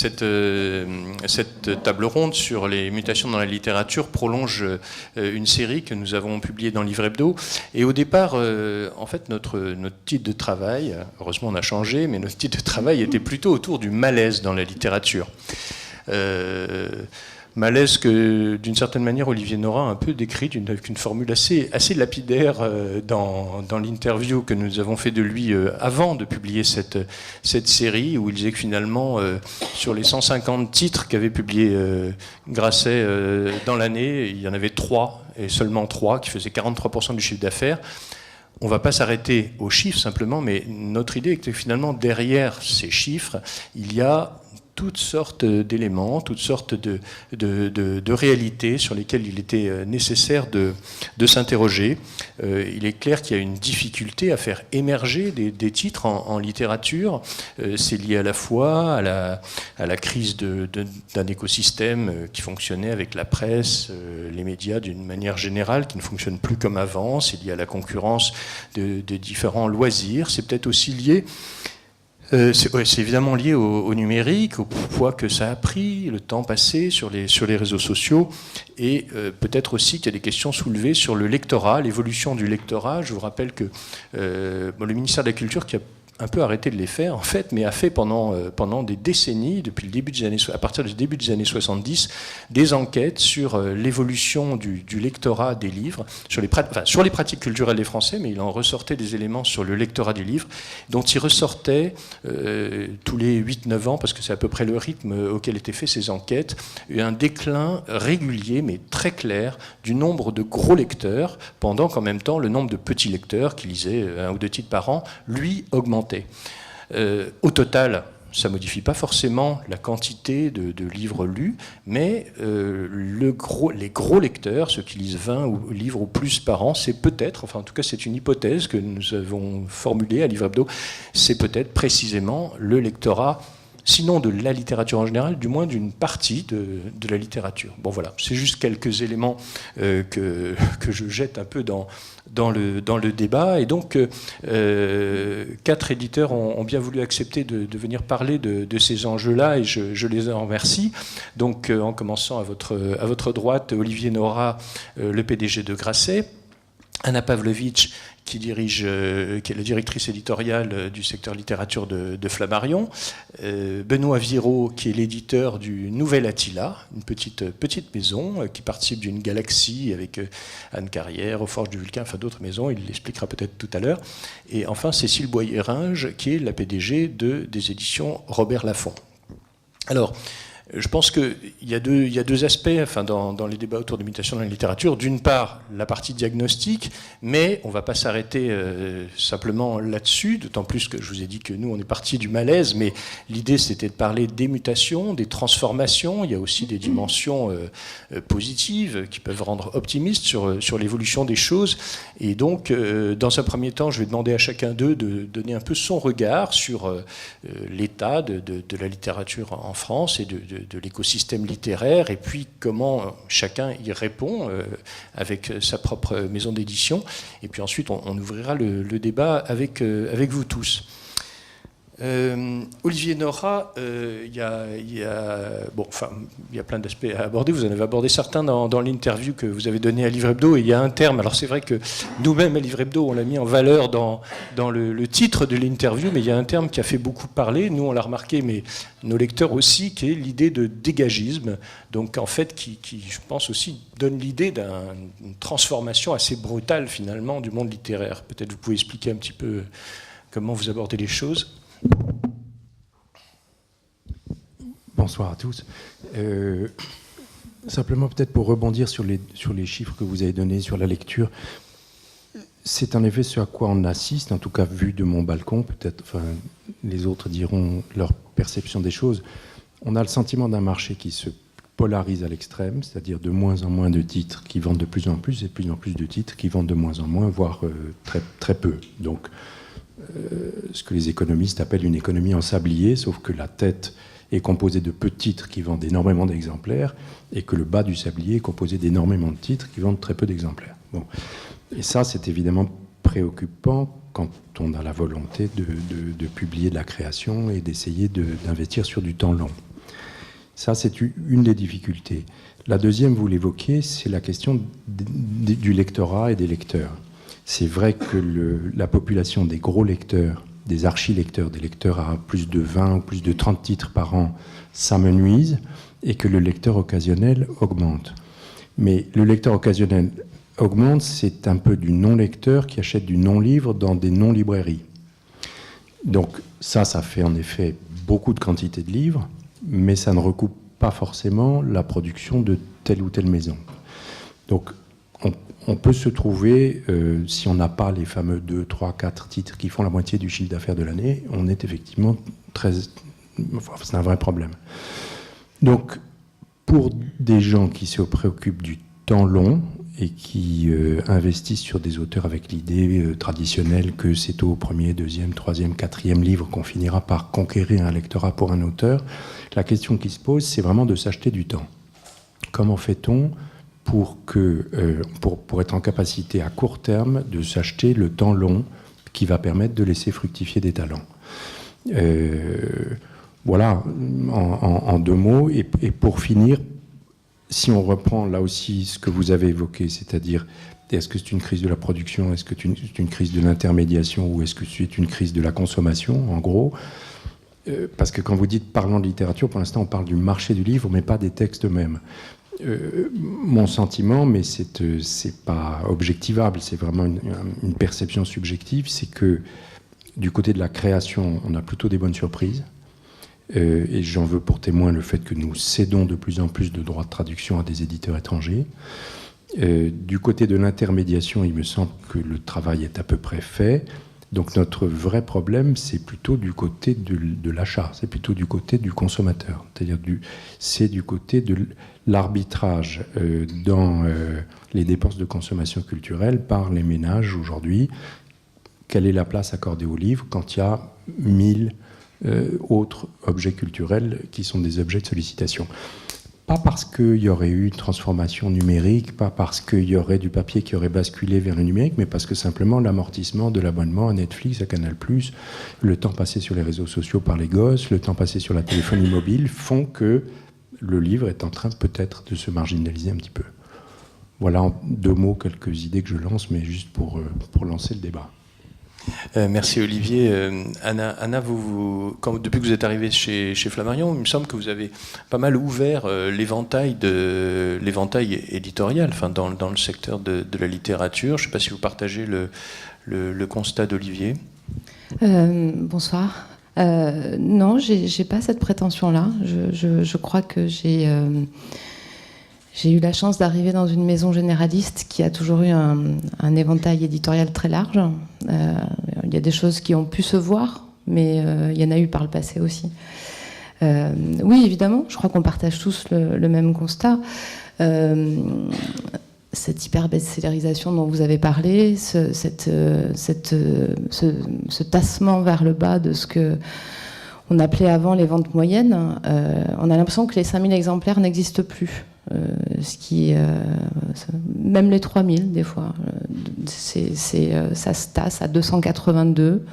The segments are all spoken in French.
cette table ronde sur les mutations dans la littérature prolonge une série que nous avons publiée dans Livre Hebdo. Et au départ, en fait, notre titre de travail, heureusement on a changé, mais notre titre de travail était plutôt autour du malaise dans la littérature. Malaise que, d'une certaine manière, Olivier Nora a un peu décrit avec une formule assez lapidaire dans l'interview que nous avons fait de lui avant de publier cette série, où il disait que finalement, sur les 150 titres qu'avait publié Grasset dans l'année, il y en avait 3, et seulement 3, qui faisaient 43% du chiffre d'affaires. On ne va pas s'arrêter aux chiffres simplement, mais notre idée est que finalement, derrière ces chiffres, il y a toutes sortes d'éléments, toutes sortes de réalités sur lesquelles il était nécessaire de s'interroger. Il est clair qu'il y a une difficulté à faire émerger des titres en littérature. C'est lié à la fois à la crise d'un écosystème qui fonctionnait avec la presse, les médias d'une manière générale, qui ne fonctionne plus comme avant. C'est lié à la concurrence de différents loisirs. C'est peut-être aussi lié... c'est évidemment lié au numérique, au poids que ça a pris, le temps passé sur les réseaux sociaux, et peut-être aussi qu'il y a des questions soulevées sur le lectorat, l'évolution du lectorat. Je vous rappelle que le ministère de la Culture, qui a un peu arrêté de les faire, en fait, mais a fait pendant des décennies, depuis à partir du début des années 70, des enquêtes sur l'évolution du lectorat des livres, sur les pratiques culturelles des Français, mais il en ressortait des éléments sur le lectorat des livres, dont il ressortait tous les 8-9 ans, parce que c'est à peu près le rythme auquel étaient faites ces enquêtes, un déclin régulier, mais très clair, du nombre de gros lecteurs, pendant qu'en même temps, le nombre de petits lecteurs, qui lisaient 1 ou 2 titres par an, lui, augmentait. Au total, ça ne modifie pas forcément la quantité de livres lus, mais les gros lecteurs, ceux qui lisent 20 livres ou plus par an, c'est peut-être, enfin en tout cas c'est une hypothèse que nous avons formulée à Livre Hebdo, c'est peut-être précisément le lectorat, sinon de la littérature en général, du moins d'une partie de la littérature. Bon voilà, c'est juste quelques éléments que je jette un peu dans le débat. Et donc, 4 éditeurs ont bien voulu accepter de venir parler de ces enjeux-là, et je les en remercie. Donc, en commençant à votre droite, Olivier Nora, le PDG de Grasset, Anna Pavlovitch, qui est la directrice éditoriale du secteur littérature de Flammarion, Benoît Viraud, qui est l'éditeur du Nouvel Attila, une petite maison qui participe d'une galaxie avec Anne Carrière, aux Forges du Vulcain, enfin d'autres maisons, il l'expliquera peut-être tout à l'heure, et enfin Cécile Boyer-Ringe, qui est la PDG des éditions Robert Laffont. Alors, je pense qu'il y a deux aspects dans les débats autour de mutation dans la littérature. D'une part, la partie diagnostique, mais on ne va pas s'arrêter simplement là-dessus, d'autant plus que je vous ai dit que nous, on est parti du malaise, mais l'idée, c'était de parler des mutations, des transformations. Il y a aussi des dimensions positives qui peuvent rendre optimistes sur l'évolution des choses. Et donc, dans un premier temps, je vais demander à chacun d'eux de donner un peu son regard sur l'état de la littérature en France et de l'écosystème littéraire, et puis comment chacun y répond avec sa propre maison d'édition. Et puis ensuite, on ouvrira le débat avec vous tous. Olivier Nora, il y a plein d'aspects à aborder. Vous en avez abordé certains dans l'interview que vous avez donnée à Livre Hebdo. Et il y a un terme, alors c'est vrai que nous-mêmes à Livre Hebdo, on l'a mis en valeur dans le titre de l'interview, mais il y a un terme qui a fait beaucoup parler. Nous, on l'a remarqué, mais nos lecteurs aussi, qui est l'idée de dégagisme. Donc en fait, qui je pense aussi, donne l'idée d'une transformation assez brutale finalement du monde littéraire. Peut-être vous pouvez expliquer un petit peu comment vous abordez les choses. Bonsoir à tous. Simplement peut-être pour rebondir sur les chiffres que vous avez donnés sur la lecture, c'est en effet ce à quoi on assiste, en tout cas vu de mon balcon, peut-être les autres diront leur perception des choses. On a le sentiment d'un marché qui se polarise à l'extrême, c'est-à-dire de moins en moins de titres qui vendent de plus en plus, et de plus en plus de titres qui vendent de moins en moins, voire très, très peu. Donc ce que les économistes appellent une économie en sablier, sauf que la tête est composée de peu de titres qui vendent énormément d'exemplaires, et que le bas du sablier est composé d'énormément de titres qui vendent très peu d'exemplaires. Bon. Et ça, c'est évidemment préoccupant quand on a la volonté de publier de la création et d'essayer d'investir sur du temps long. Ça, c'est une des difficultés. La deuxième, vous l'évoquez, c'est la question du lectorat et des lecteurs. C'est vrai que la population des gros lecteurs, des archi-lecteurs, des lecteurs à plus de 20 ou plus de 30 titres par an, ça me nuise, et que le lecteur occasionnel augmente. Mais le lecteur occasionnel augmente, c'est un peu du non-lecteur qui achète du non-livre dans des non-librairies. Donc ça fait en effet beaucoup de quantité de livres, mais ça ne recoupe pas forcément la production de telle ou telle maison. Donc on peut se trouver, si on n'a pas les fameux 2, 3, 4 titres qui font la moitié du chiffre d'affaires de l'année, on est effectivement c'est un vrai problème. Donc pour des gens qui se préoccupent du temps long et qui investissent sur des auteurs avec l'idée traditionnelle que c'est au premier, deuxième, troisième, quatrième livre qu'on finira par conquérir un lectorat pour un auteur, la question qui se pose, c'est vraiment de s'acheter du temps. Comment fait-on pour être en capacité à court terme de s'acheter le temps long qui va permettre de laisser fructifier des talents? Voilà, en deux mots. Et pour finir, si on reprend là aussi ce que vous avez évoqué, c'est-à-dire est-ce que c'est une crise de la production, est-ce que c'est une crise de l'intermédiation ou est-ce que c'est une crise de la consommation, en gros, parce que quand vous dites parlant de littérature, pour l'instant on parle du marché du livre, mais pas des textes eux-mêmes. Mon sentiment, mais c'est pas objectivable, c'est vraiment une perception subjective, c'est que du côté de la création, on a plutôt des bonnes surprises. Et j'en veux pour témoin le fait que nous cédons de plus en plus de droits de traduction à des éditeurs étrangers. Du côté de l'intermédiation, il me semble que le travail est à peu près fait. Donc notre vrai problème, c'est plutôt du côté de l'achat, c'est plutôt du côté du consommateur. C'est-à-dire c'est du côté de l'arbitrage dans les dépenses de consommation culturelle par les ménages aujourd'hui. Quelle est la place accordée aux livres quand il y a 1000 autres objets culturels qui sont des objets de sollicitation? Pas parce qu'il y aurait eu une transformation numérique, pas parce qu'il y aurait du papier qui aurait basculé vers le numérique, mais parce que simplement l'amortissement de l'abonnement à Netflix, à Canal+, le temps passé sur les réseaux sociaux par les gosses, le temps passé sur la téléphonie mobile font que le livre est en train peut-être de se marginaliser un petit peu. Voilà en deux mots quelques idées que je lance, mais juste pour lancer le débat. Merci Olivier. Anna, depuis que vous êtes arrivé chez Flammarion, il me semble que vous avez pas mal ouvert l'éventail éditorial, enfin dans le secteur de la littérature. Je ne sais pas si vous partagez le constat d'Olivier. Bonsoir. Non, j'ai pas cette prétention-là. Je crois que j'ai eu la chance d'arriver dans une maison généraliste qui a toujours eu un éventail éditorial très large. Il y a des choses qui ont pu se voir, mais il y en a eu par le passé aussi. Oui, évidemment, je crois qu'on partage tous le même constat. Cette hyper-bestsellerisation dont vous avez parlé, ce tassement vers le bas de ce que on appelait avant les ventes moyennes, on a l'impression que les 5000 exemplaires n'existent plus. Même les 3000 des fois, ça se tasse à 282,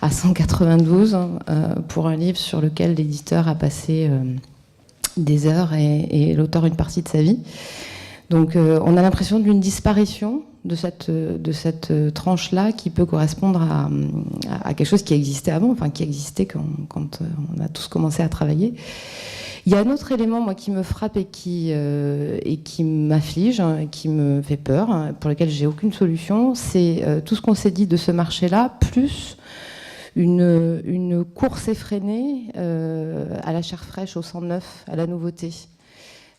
à 192 pour un livre sur lequel l'éditeur a passé des heures et l'auteur une partie de sa vie. Donc on a l'impression d'une disparition de cette tranche-là qui peut correspondre à quelque chose qui existait avant, enfin qui existait quand on a tous commencé à travailler. Il y a un autre élément, moi, qui me frappe et qui m'afflige, et qui me fait peur, pour lequel j'ai aucune solution, c'est tout ce qu'on s'est dit de ce marché-là, plus une course effrénée à la chair fraîche, au sang neuf, à la nouveauté.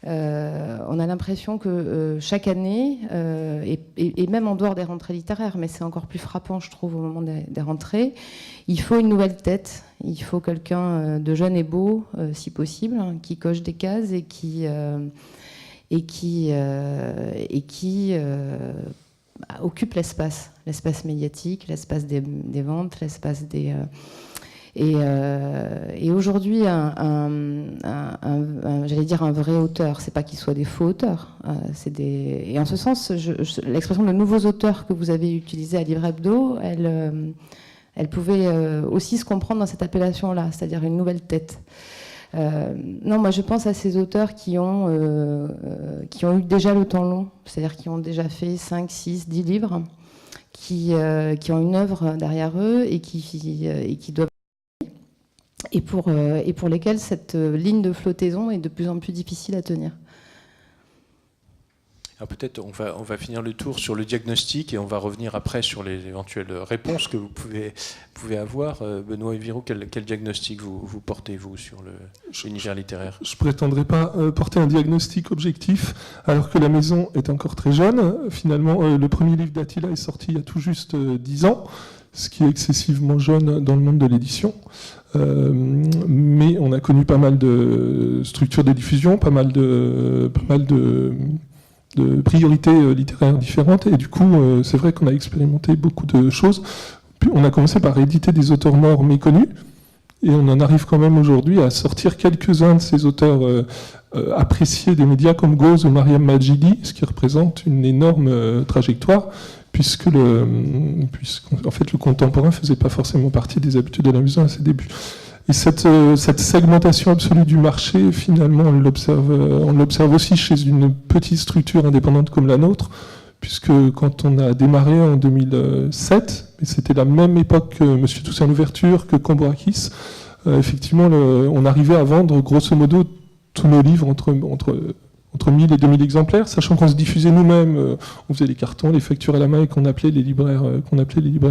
On a l'impression que chaque année, et même en dehors des rentrées littéraires, mais c'est encore plus frappant, je trouve, au moment des rentrées, il faut une nouvelle tête, il faut quelqu'un de jeune et beau, si possible, qui coche des cases et qui occupe l'espace médiatique, l'espace des ventes, l'espace des... Et aujourd'hui, j'allais dire un vrai auteur, c'est pas qu'ils soient des faux auteurs. Et en ce sens, l'expression de nouveaux auteurs que vous avez utilisée à Livre Hebdo, elle pouvait aussi se comprendre dans cette appellation-là, c'est-à-dire une nouvelle tête. Non, moi je pense à ces auteurs qui ont eu déjà le temps long, c'est-à-dire qui ont déjà fait 5, 6, 10 livres, qui ont une œuvre derrière eux et qui doivent... Et pour lesquels cette ligne de flottaison est de plus en plus difficile à tenir. Alors peut-être on va finir le tour sur le diagnostic et on va revenir après sur les éventuelles réponses que vous pouvez avoir. Benoît Éviraud, quel diagnostic vous portez, vous, sur l'univers littéraire ? Je ne prétendrai pas porter un diagnostic objectif, alors que la maison est encore très jeune. Finalement, le premier livre d'Attila est sorti il y a tout juste 10 ans, ce qui est excessivement jeune dans le monde de l'édition. Mais on a connu pas mal de structures de diffusion, pas mal de priorités littéraires différentes, et du coup c'est vrai qu'on a expérimenté beaucoup de choses. Puis on a commencé par éditer des auteurs morts méconnus, et on en arrive quand même aujourd'hui à sortir quelques-uns de ces auteurs appréciés des médias comme Gauze ou Mariam Majidi, ce qui représente une énorme trajectoire, puisqu'en fait le contemporain ne faisait pas forcément partie des habitudes de la maison à ses débuts. Et cette segmentation absolue du marché, finalement, on l'observe aussi chez une petite structure indépendante comme la nôtre, puisque quand on a démarré en 2007, et c'était la même époque que M. Toussaint Louverture, que Cambourakis, effectivement, on arrivait à vendre grosso modo tous nos livres entre 1000 et 2000 exemplaires, sachant qu'on se diffusait nous-mêmes, on faisait les cartons, les factures à la main et qu'on appelait les libraires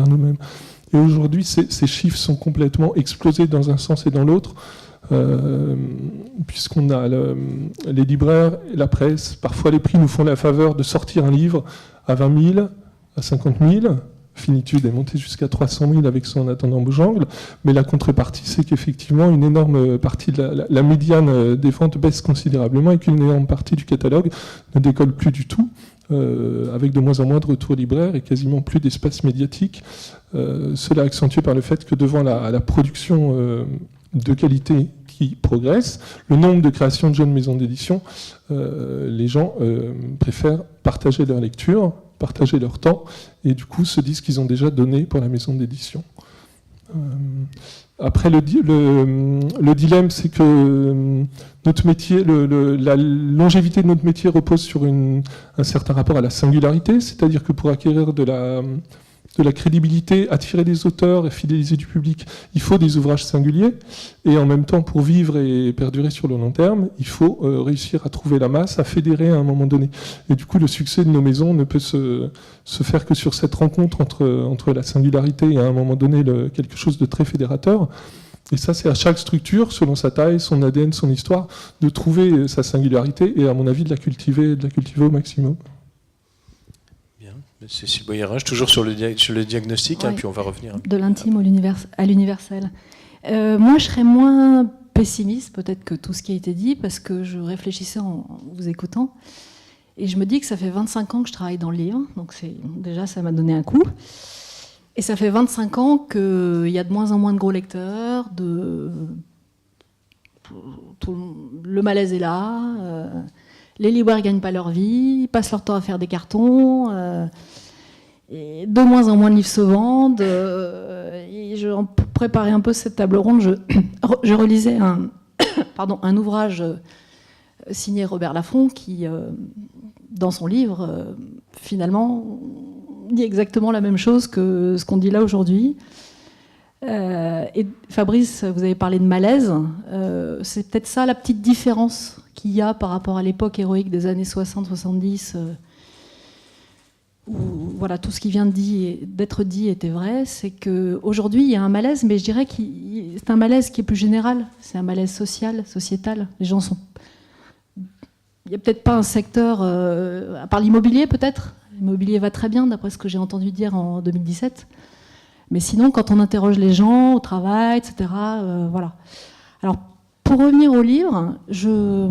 nous-mêmes. Et aujourd'hui, ces chiffres sont complètement explosés dans un sens et dans l'autre, puisqu'on a les libraires et la presse. Parfois, les prix nous font la faveur de sortir un livre à 20 000, à 50 000. Finitude est montée jusqu'à 300 000 avec son En attendant Beaujangle. Mais la contrepartie, c'est qu'effectivement, une énorme partie de la médiane des ventes baisse considérablement et qu'une énorme partie du catalogue ne décolle plus du tout. Avec de moins en moins de retours libraires et quasiment plus d'espace médiatique. Cela accentué par le fait que devant la production de qualité qui progresse, le nombre de créations de jeunes maisons d'édition, les gens préfèrent partager leur lecture, partager leur temps, et du coup se disent qu'ils ont déjà donné pour la maison d'édition. Après, le dilemme, c'est que notre métier, la longévité de notre métier repose sur un certain rapport à la singularité, c'est-à-dire que pour acquérir de la crédibilité, attirer des auteurs et fidéliser du public, il faut des ouvrages singuliers, et en même temps, pour vivre et perdurer sur le long terme, il faut réussir à trouver la masse, à fédérer à un moment donné. Et du coup, le succès de nos maisons ne peut se faire que sur cette rencontre entre la singularité et à un moment donné quelque chose de très fédérateur. Et ça, c'est à chaque structure, selon sa taille, son ADN, son histoire, de trouver sa singularité et, à mon avis, de la cultiver au maximum. Cécile Boyerage, toujours sur le diagnostic, ouais. puis on va revenir. De l'intime à l'universel. Moi, je serais moins pessimiste peut-être que tout ce qui a été dit, parce que je réfléchissais en vous écoutant, et je me dis que ça fait 25 ans que je travaille dans le livre, donc déjà ça m'a donné un coup. Et ça fait 25 ans qu'il y a de moins en moins de gros lecteurs, le malaise est là, les libraires ne gagnent pas leur vie, ils passent leur temps à faire des cartons, et de moins en moins de livres se vendent. Et pour préparer un peu cette table ronde, je relisais un ouvrage signé Robert Laffont qui, dans son livre, finalement, dit exactement la même chose que ce qu'on dit là aujourd'hui. Et Fabrice, vous avez parlé de malaise. C'est peut-être ça la petite différence qu'il y a par rapport à l'époque héroïque des années 60-70, où voilà, tout ce qui vient d'être dit était vrai. C'est qu'aujourd'hui, il y a un malaise, mais je dirais que c'est un malaise qui est plus général. C'est un malaise social, sociétal. Les gens sont... Il n'y a peut-être pas un secteur, à part l'immobilier peut-être. L'immobilier va très bien, d'après ce que j'ai entendu dire en 2017. Mais sinon, quand on interroge les gens au travail, etc., voilà. Alors, pour revenir au livre, je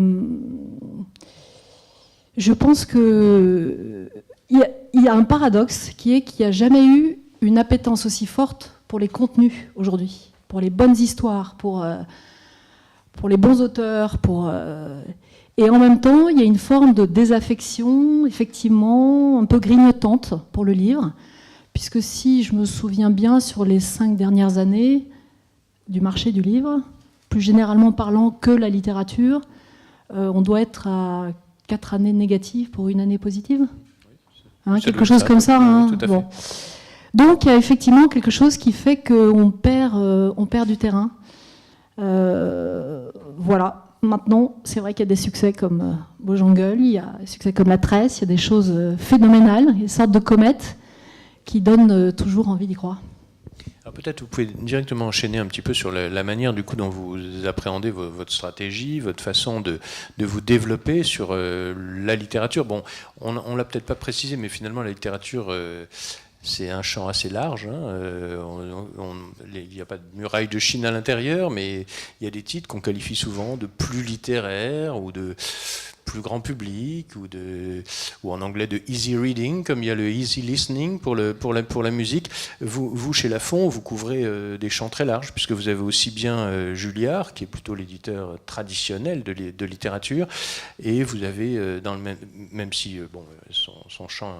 pense qu'il y a un paradoxe qui est qu'il n'y a jamais eu une appétence aussi forte pour les contenus aujourd'hui, pour les bonnes histoires, pour les bons auteurs, et en même temps, il y a une forme de désaffection, effectivement, un peu grignotante pour le livre, puisque si je me souviens bien, sur les 5 dernières années du marché du livre, plus généralement parlant que la littérature, on doit être à 4 années négatives pour une année positive. Quelque chose comme ça. Tout à fait. Donc il y a effectivement quelque chose qui fait qu'on perd du terrain. Voilà. Maintenant, c'est vrai qu'il y a des succès comme Beaujungle, il y a des succès comme La Tresse, il y a des choses phénoménales, une sorte de comète qui donne toujours envie d'y croire. Alors peut-être vous pouvez directement enchaîner un petit peu sur la manière du coup dont vous appréhendez votre stratégie, votre façon de vous développer sur la littérature. Bon, on l'a peut-être pas précisé, mais finalement la littérature c'est un champ assez large. Il n'y a pas de muraille de Chine à l'intérieur, mais il y a des titres qu'on qualifie souvent de plus littéraires ou de plus grand public ou en anglais de easy reading, comme il y a le easy listening pour la musique. Vous chez Lafon, vous couvrez des champs très larges, puisque vous avez aussi bien Julliard, qui est plutôt l'éditeur traditionnel de littérature, et vous avez, dans le même si son champ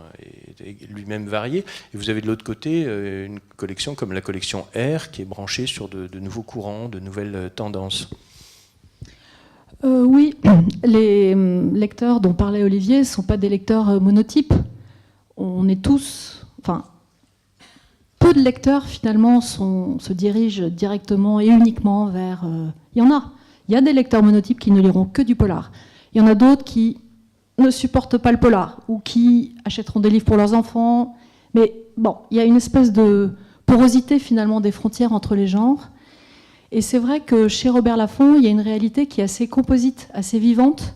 est lui-même varié, et vous avez de l'autre côté une collection comme la collection R, qui est branchée sur de nouveaux courants, de nouvelles tendances. Oui, les lecteurs dont parlait Olivier ne sont pas des lecteurs monotypes. On est tous... Enfin, peu de lecteurs, finalement, se dirigent directement et uniquement vers... Il y en a. Il y a des lecteurs monotypes qui ne liront que du polar. Il y en a d'autres qui ne supportent pas le polar ou qui achèteront des livres pour leurs enfants. Mais bon, il y a une espèce de porosité, finalement, des frontières entre les genres. Et c'est vrai que chez Robert Laffont, il y a une réalité qui est assez composite, assez vivante.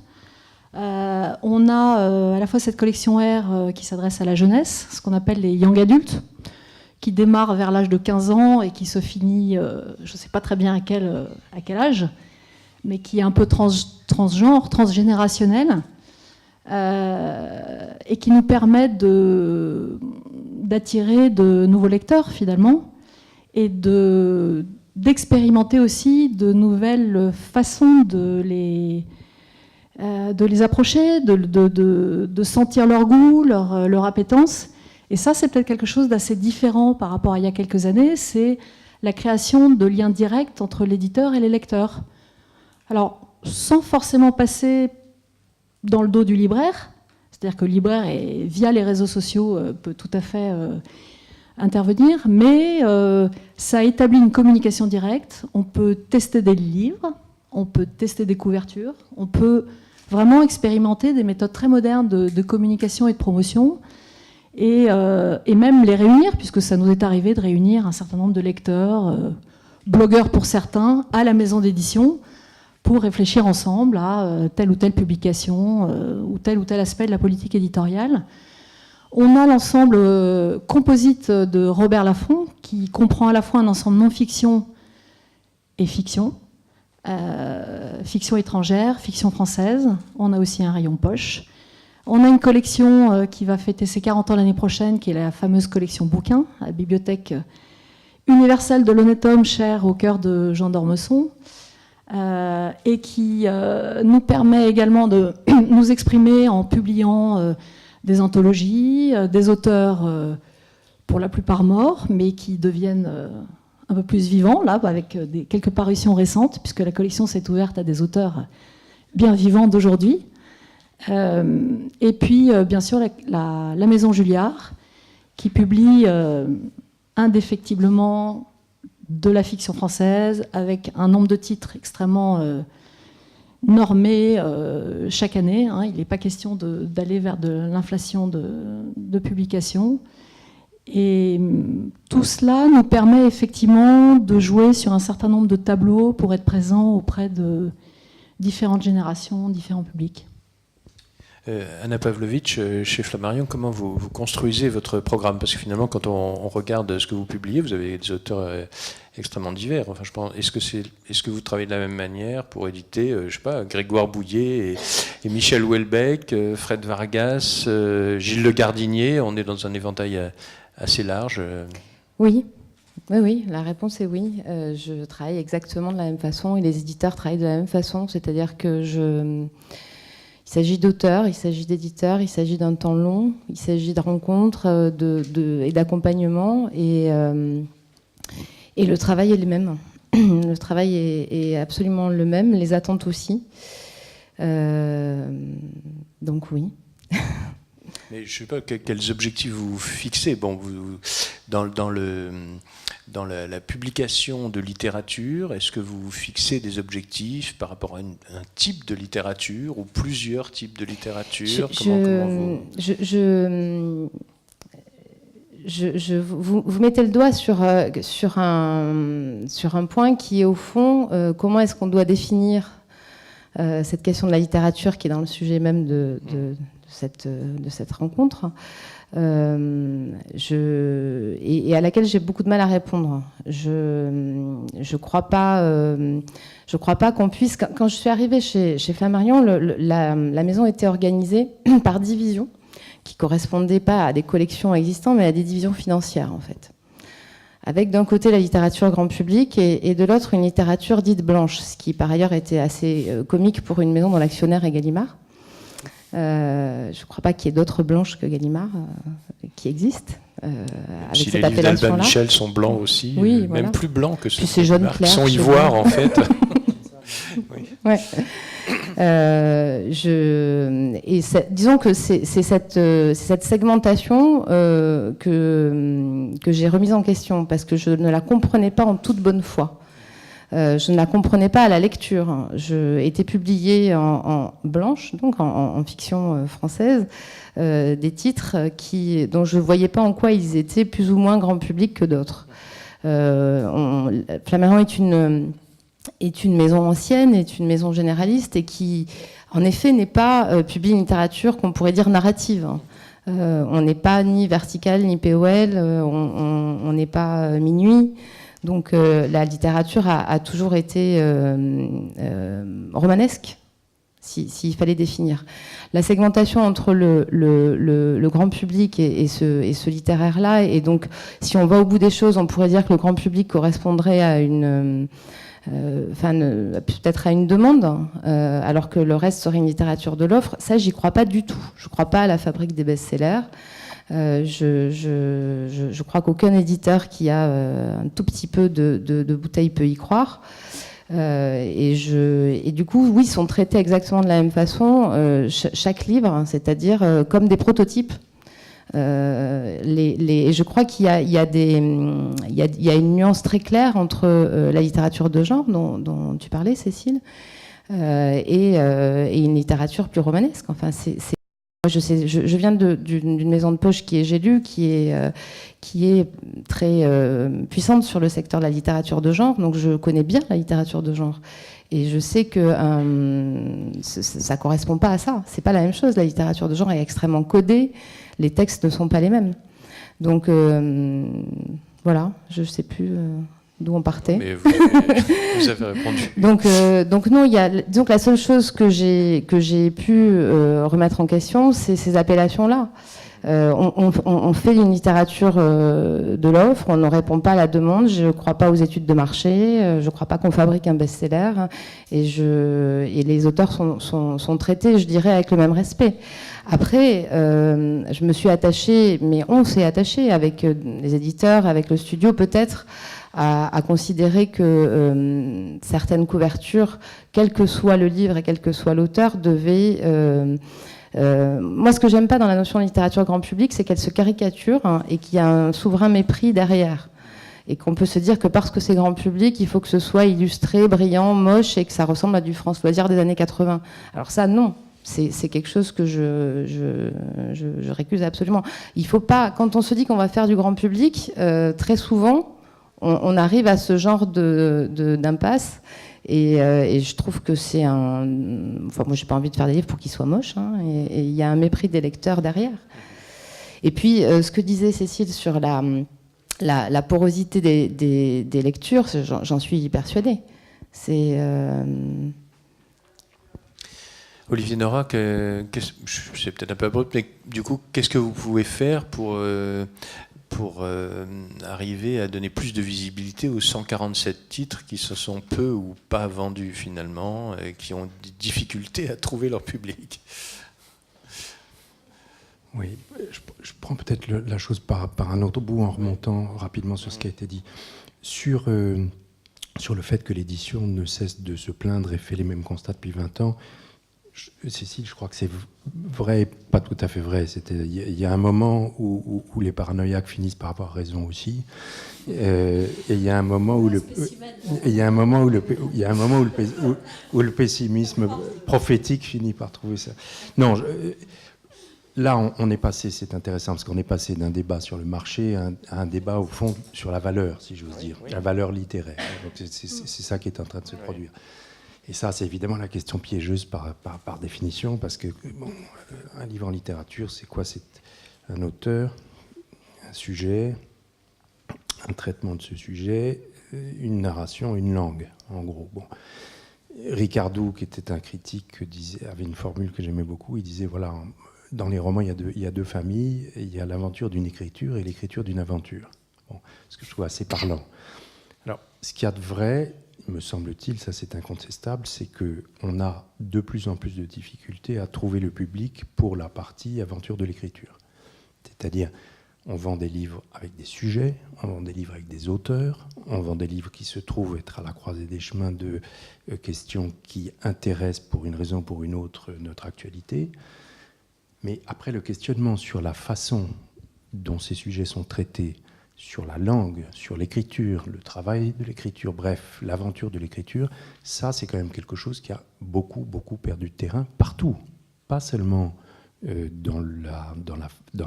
On a à la fois cette collection R qui s'adresse à la jeunesse, ce qu'on appelle les young adultes, qui démarre vers l'âge de 15 ans et qui se finit, je ne sais pas très bien à quel âge, mais qui est un peu transgenre, transgénérationnel, et qui nous permet d'attirer de nouveaux lecteurs, finalement, et d'expérimenter aussi de nouvelles façons de les approcher, de sentir leur goût, leur appétence. Et ça, c'est peut-être quelque chose d'assez différent par rapport à il y a quelques années, c'est la création de liens directs entre l'éditeur et les lecteurs. Alors, sans forcément passer dans le dos du libraire, c'est-à-dire que le libraire, via les réseaux sociaux, peut tout à fait... intervenir, mais ça établit une communication directe. On peut tester des livres, on peut tester des couvertures, on peut vraiment expérimenter des méthodes très modernes de communication et de promotion, et même les réunir, puisque ça nous est arrivé de réunir un certain nombre de lecteurs, blogueurs pour certains, à la maison d'édition, pour réfléchir ensemble à telle ou telle publication ou tel aspect de la politique éditoriale. On a l'ensemble composite de Robert Laffont, qui comprend à la fois un ensemble non-fiction et fiction, fiction étrangère, fiction française. On a aussi un rayon poche. On a une collection qui va fêter ses 40 ans l'année prochaine, qui est la fameuse collection bouquins, à la Bibliothèque universelle de l'honnête homme, chère au cœur de Jean d'Ormesson, et qui nous permet également de nous exprimer en publiant... des anthologies, des auteurs pour la plupart morts, mais qui deviennent un peu plus vivants, là, avec quelques parutions récentes, puisque la collection s'est ouverte à des auteurs bien vivants d'aujourd'hui. Et puis, bien sûr, la Maison Julliard, qui publie indéfectiblement de la fiction française, avec un nombre de titres extrêmement... normé chaque année. Il n'est pas question d'aller vers de l'inflation de publications. Et tout cela nous permet effectivement de jouer sur un certain nombre de tableaux pour être présent auprès de différentes générations, différents publics. Anna Pavlovitch, chez Flammarion, comment vous construisez votre programme? Parce que finalement, quand on regarde ce que vous publiez, vous avez des auteurs extrêmement divers. Enfin, je pense, est-ce que vous travaillez de la même manière pour éditer, je sais pas, Grégoire Bouillet et Michel Houellebecq, Fred Vargas, Gilles Le Gardinier? On est dans un éventail assez large. Oui, la réponse est oui. Je travaille exactement de la même façon et les éditeurs travaillent de la même façon. C'est-à-dire que il s'agit d'auteurs, il s'agit d'éditeurs, il s'agit d'un temps long, il s'agit de rencontres et d'accompagnement. Et le travail est le même. Le travail est absolument le même, les attentes aussi. Donc oui. Mais je ne sais pas quels objectifs vous fixez. Bon, dans la publication de littérature, est-ce que vous fixez des objectifs par rapport à un type de littérature ou plusieurs types de littérature? Vous mettez le doigt sur un point qui est au fond, comment est-ce qu'on doit définir cette question de la littérature qui est dans le sujet même de cette rencontre, et à laquelle j'ai beaucoup de mal à répondre. Je crois pas qu'on puisse... Quand je suis arrivée chez Flammarion, la maison était organisée par division, qui ne correspondaient pas à des collections existantes, mais à des divisions financières, en fait. Avec d'un côté la littérature grand public et de l'autre une littérature dite blanche, ce qui par ailleurs était assez comique pour une maison dont l'actionnaire est Gallimard. Je ne crois pas qu'il y ait d'autres blanches que Gallimard qui existent. Avec si cette les livres d'Albin appellation-là. Michel sont blancs aussi, Oui, même voilà. plus blancs que ceux Puis c'est jaune Gallimard, clair, qui sont c'est ivoires blanc. en fait. Oui. Ouais. Disons que c'est cette segmentation que j'ai remise en question parce que je ne la comprenais pas en toute bonne foi. Je ne la comprenais pas à la lecture. Je étais publiée en blanche, donc en fiction française, des titres dont je ne voyais pas en quoi ils étaient plus ou moins grand public que d'autres. Flammarion est une maison ancienne, est une maison généraliste et qui, en effet, n'est pas publie une littérature qu'on pourrait dire narrative. On n'est pas ni Vertical, ni POL, on n'est pas Minuit. Donc la littérature a toujours été romanesque, s'il fallait définir. La segmentation entre le grand public et ce littéraire-là, et donc si on va au bout des choses, on pourrait dire que le grand public correspondrait à peut-être à une demande, alors que le reste serait une littérature de l'offre. Ça, j'y crois pas du tout. Je crois pas à la fabrique des best-sellers. Je crois qu'aucun éditeur qui a un tout petit peu de bouteille peut y croire. Et du coup, oui, ils sont traités exactement de la même façon, chaque livre, c'est-à-dire comme des prototypes. Je crois qu'il y a une nuance très claire entre la littérature de genre dont tu parlais, Cécile, et une littérature plus romanesque. Enfin, je viens d'une maison de poche qui est J'ai lu, qui est très puissante sur le secteur de la littérature de genre, donc je connais bien la littérature de genre. Et je sais que ça ne correspond pas à ça. C'est pas la même chose. La littérature de genre est extrêmement codée. Les textes ne sont pas les mêmes. Donc voilà, je ne sais plus d'où on partait. Mais vous avez répondu. Donc non, disons que la seule chose que j'ai pu remettre en question, c'est ces appellations-là. On fait une littérature de l'offre, on ne répond pas à la demande, je ne crois pas aux études de marché, je ne crois pas qu'on fabrique un best-seller, et les auteurs sont traités, je dirais, avec le même respect. Après, je me suis attachée, mais on s'est attaché avec les éditeurs, avec le studio peut-être, à considérer que certaines couvertures, quel que soit le livre et quel que soit l'auteur, devaient... moi, ce que j'aime pas dans la notion de littérature grand public, c'est qu'elle se caricature et qu'il y a un souverain mépris derrière. Et qu'on peut se dire que parce que c'est grand public, il faut que ce soit illustré, brillant, moche et que ça ressemble à du France Loisirs des années 80. Alors ça, non. C'est quelque chose que je récuse absolument. Il faut pas, quand on se dit qu'on va faire du grand public, très souvent, on arrive à ce genre d'impasse. Et je trouve que c'est Enfin, moi, j'ai pas envie de faire des livres pour qu'ils soient moches. Et il y a un mépris des lecteurs derrière. Et puis, ce que disait Cécile sur la porosité des lectures, j'en suis persuadée. C'est... Olivier Nora, c'est peut-être un peu abrupt, mais du coup, qu'est-ce que vous pouvez faire pour arriver à donner plus de visibilité aux 147 titres qui se sont peu ou pas vendus finalement, et qui ont des difficultés à trouver leur public? Oui, je prends peut-être la chose par un autre bout en remontant rapidement sur ce qui a été dit. Sur sur le fait que l'édition ne cesse de se plaindre et fait les mêmes constats depuis 20 ans. Cécile, je crois que c'est vrai, pas tout à fait vrai. Il y a un moment où les paranoïaques finissent par avoir raison aussi, et il y a un moment où le pessimisme prophétique finit par trouver ça. Non, là, on est passé, c'est intéressant, parce qu'on est passé d'un débat sur le marché à un débat, au fond, sur la valeur, si j'ose dire, la valeur littéraire. Donc c'est ça qui est en train de se produire. Et ça, c'est évidemment la question piégeuse par définition, parce que bon, un livre en littérature, c'est quoi? C'est un auteur, un sujet, un traitement de ce sujet, une narration, une langue, en gros. Bon. Ricardou, qui était un critique, avait une formule que j'aimais beaucoup. Il disait, voilà, dans les romans, il y a deux familles. Il y a l'aventure d'une écriture et l'écriture d'une aventure. Bon, ce que je trouve assez parlant. Alors, ce qu'il y a de vrai, me semble-t-il, ça c'est incontestable, c'est qu'on a de plus en plus de difficultés à trouver le public pour la partie aventure de l'écriture. C'est-à-dire, on vend des livres avec des sujets, on vend des livres avec des auteurs, on vend des livres qui se trouvent être à la croisée des chemins de questions qui intéressent pour une raison ou pour une autre notre actualité. Mais après, le questionnement sur la façon dont ces sujets sont traités, sur la langue, sur l'écriture, le travail de l'écriture, bref, l'aventure de l'écriture, ça c'est quand même quelque chose qui a beaucoup, beaucoup perdu de terrain partout. Pas seulement dans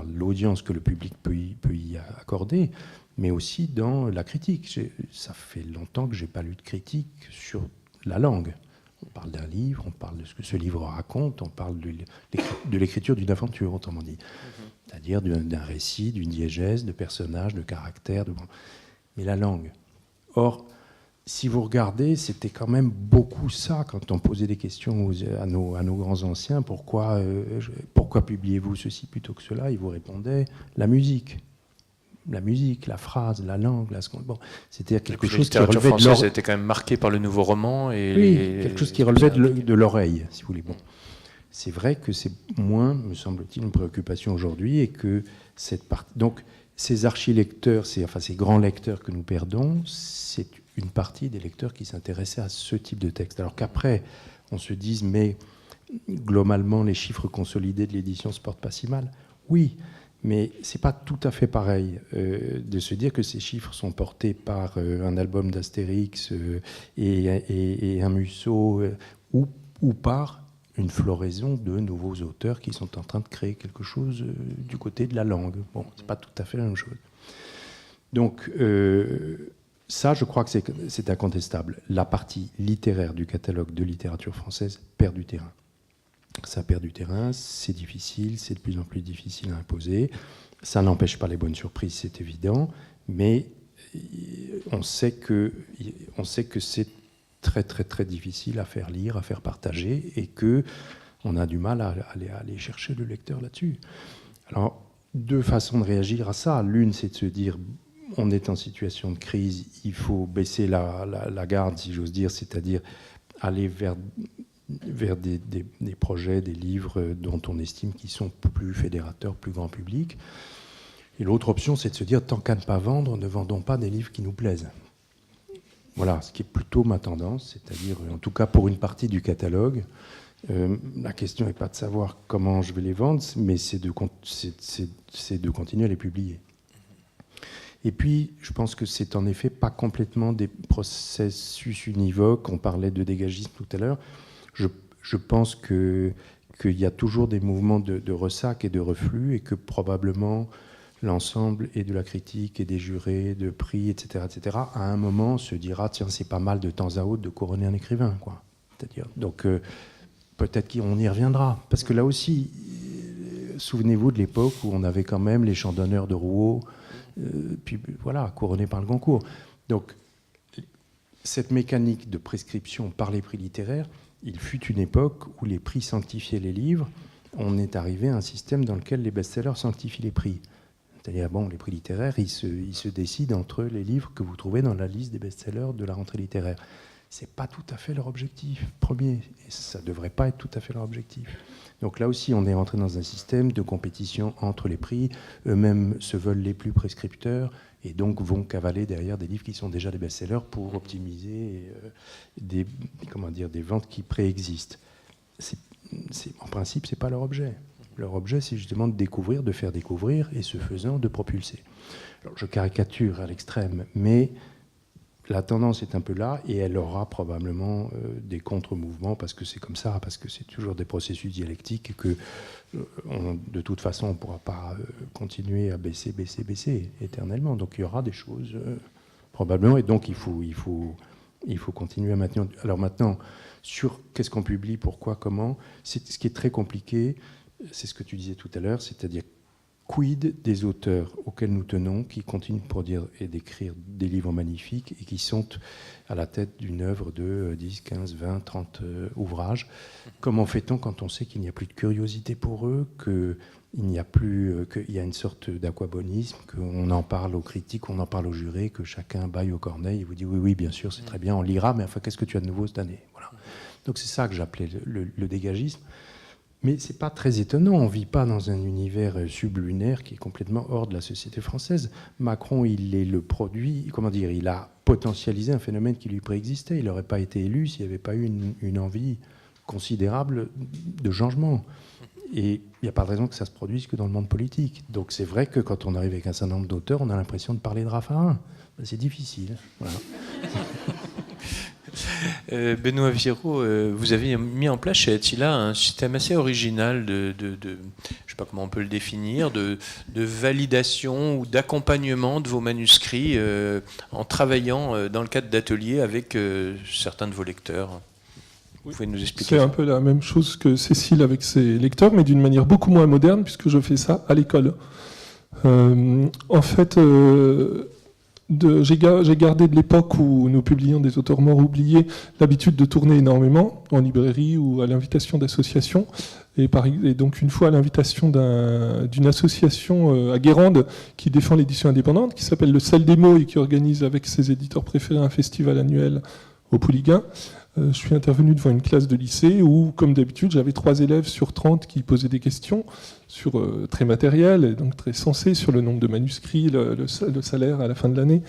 l'audience que le public peut y accorder, mais aussi dans la critique. Ça fait longtemps que je n'ai pas lu de critique sur la langue. On parle d'un livre, on parle de ce que ce livre raconte, on parle de l'écriture d'une aventure, autrement dit. C'est-à-dire d'un récit, d'une diégèse, de personnages, de caractères. Mais la langue. Or, si vous regardez, c'était quand même beaucoup ça, quand on posait des questions à nos grands anciens, pourquoi publiez-vous ceci plutôt que cela? Ils vous répondaient, la musique, la phrase, la langue, la seconde. Bon, c'était quelque chose qui relevait de l'oreille. La littérature française était quand même marquée par le nouveau roman. Quelque chose qui relevait de l'oreille, si vous voulez. Bon. C'est vrai que c'est moins, me semble-t-il, une préoccupation aujourd'hui, et que cette partie. Donc, ces archilecteurs, ces grands lecteurs que nous perdons, c'est une partie des lecteurs qui s'intéressaient à ce type de texte. Alors qu'après, on se dise, mais globalement, les chiffres consolidés de l'édition se portent pas si mal. Oui, mais c'est pas tout à fait pareil de se dire que ces chiffres sont portés par un album d'Astérix et un Musso ou par une floraison de nouveaux auteurs qui sont en train de créer quelque chose du côté de la langue. Bon, c'est pas tout à fait la même chose. Donc, ça, je crois que c'est incontestable. La partie littéraire du catalogue de littérature française perd du terrain. Ça perd du terrain, c'est difficile, c'est de plus en plus difficile à imposer. Ça n'empêche pas les bonnes surprises, c'est évident, mais on sait que c'est très très très difficile à faire lire, à faire partager, et que on a du mal à aller chercher le lecteur là-dessus. Alors, deux façons de réagir à ça. L'une, c'est de se dire, on est en situation de crise, il faut baisser la garde, si j'ose dire, c'est-à-dire aller vers des projets, des livres dont on estime qu'ils sont plus fédérateurs, plus grand public. Et l'autre option, c'est de se dire, tant qu'à ne pas vendre, ne vendons pas des livres qui nous plaisent. Voilà, ce qui est plutôt ma tendance, c'est-à-dire, en tout cas pour une partie du catalogue, la question n'est pas de savoir comment je vais les vendre, mais c'est de continuer à les publier. Et puis, je pense que c'est en effet pas complètement des processus univoques. On parlait de dégagisme tout à l'heure. Je pense qu'il y a toujours des mouvements de ressac et de reflux, et que probablement l'ensemble et de la critique et des jurés, de prix, etc., à un moment se dira, tiens, c'est pas mal de temps à autre de couronner un écrivain, quoi. C'est-à-dire, donc peut-être qu'on y reviendra, parce que là aussi, souvenez-vous de l'époque où on avait quand même les chants d'honneur de Rouault, puis voilà, couronnés par le Goncourt. Donc cette mécanique de prescription par les prix littéraires, il fut une époque où les prix sanctifiaient les livres. On est arrivé à un système dans lequel les best-sellers sanctifient les prix. C'est-à-dire, bon, les prix littéraires, ils se décident entre les livres que vous trouvez dans la liste des best-sellers de la rentrée littéraire. Ce n'est pas tout à fait leur objectif premier, et ça ne devrait pas être tout à fait leur objectif. Donc là aussi, on est rentré dans un système de compétition entre les prix. Eux-mêmes se veulent les plus prescripteurs et donc vont cavaler derrière des livres qui sont déjà des best-sellers pour optimiser des ventes qui préexistent. En principe, ce n'est pas leur objet. Leur objet, c'est justement de découvrir, de faire découvrir et, ce faisant, de propulser. Alors, je caricature à l'extrême, mais la tendance est un peu là et elle aura probablement des contre-mouvements parce que c'est comme ça, parce que c'est toujours des processus dialectiques et que de toute façon on ne pourra pas continuer à baisser éternellement. Donc il y aura des choses probablement et donc il faut continuer à maintenir. Alors maintenant, sur qu'est-ce qu'on publie, pourquoi, comment, ce qui est très compliqué, c'est ce que tu disais tout à l'heure, c'est-à-dire quid des auteurs auxquels nous tenons, qui continuent de produire et d'écrire des livres magnifiques et qui sont à la tête d'une œuvre de 10, 15, 20, 30 ouvrages. Comment fait-on quand on sait qu'il n'y a plus de curiosité pour eux, qu'il y a une sorte d'aquabonisme, qu'on en parle aux critiques, on en parle aux jurés, que chacun baille au corneille et vous dit oui, bien sûr, c'est très bien, on lira, mais enfin, qu'est-ce que tu as de nouveau cette année? Voilà. Donc c'est ça que j'appelais le dégagisme. Mais ce n'est pas très étonnant, on ne vit pas dans un univers sublunaire qui est complètement hors de la société française. Macron, il est le produit, il a potentialisé un phénomène qui lui préexistait. Il n'aurait pas été élu s'il n'y avait pas eu une envie considérable de changement. Et il n'y a pas de raison que ça se produise que dans le monde politique. Donc c'est vrai que quand on arrive avec un certain nombre d'auteurs, on a l'impression de parler de Raffarin. C'est difficile. Voilà. Benoît Viéraud, vous avez mis en place chez Attila un système assez original je ne sais pas comment on peut le définir, de validation ou d'accompagnement de vos manuscrits en travaillant dans le cadre d'ateliers avec certains de vos lecteurs. Vous pouvez nous expliquer? C'est un peu la même chose que Cécile avec ses lecteurs, mais d'une manière beaucoup moins moderne, puisque je fais ça à l'école. En fait... j'ai gardé de l'époque où nous publions des auteurs morts oubliés l'habitude de tourner énormément en librairie ou à l'invitation d'associations. Et donc une fois à l'invitation d'une association à Guérande qui défend l'édition indépendante, qui s'appelle le Sel des mots et qui organise avec ses éditeurs préférés un festival annuel au Pouliguen. Je suis intervenu devant une classe de lycée où, comme d'habitude, j'avais 3 élèves sur 30 qui posaient des questions très matérielles, et donc très sensées, sur le nombre de manuscrits, le salaire à la fin de l'année.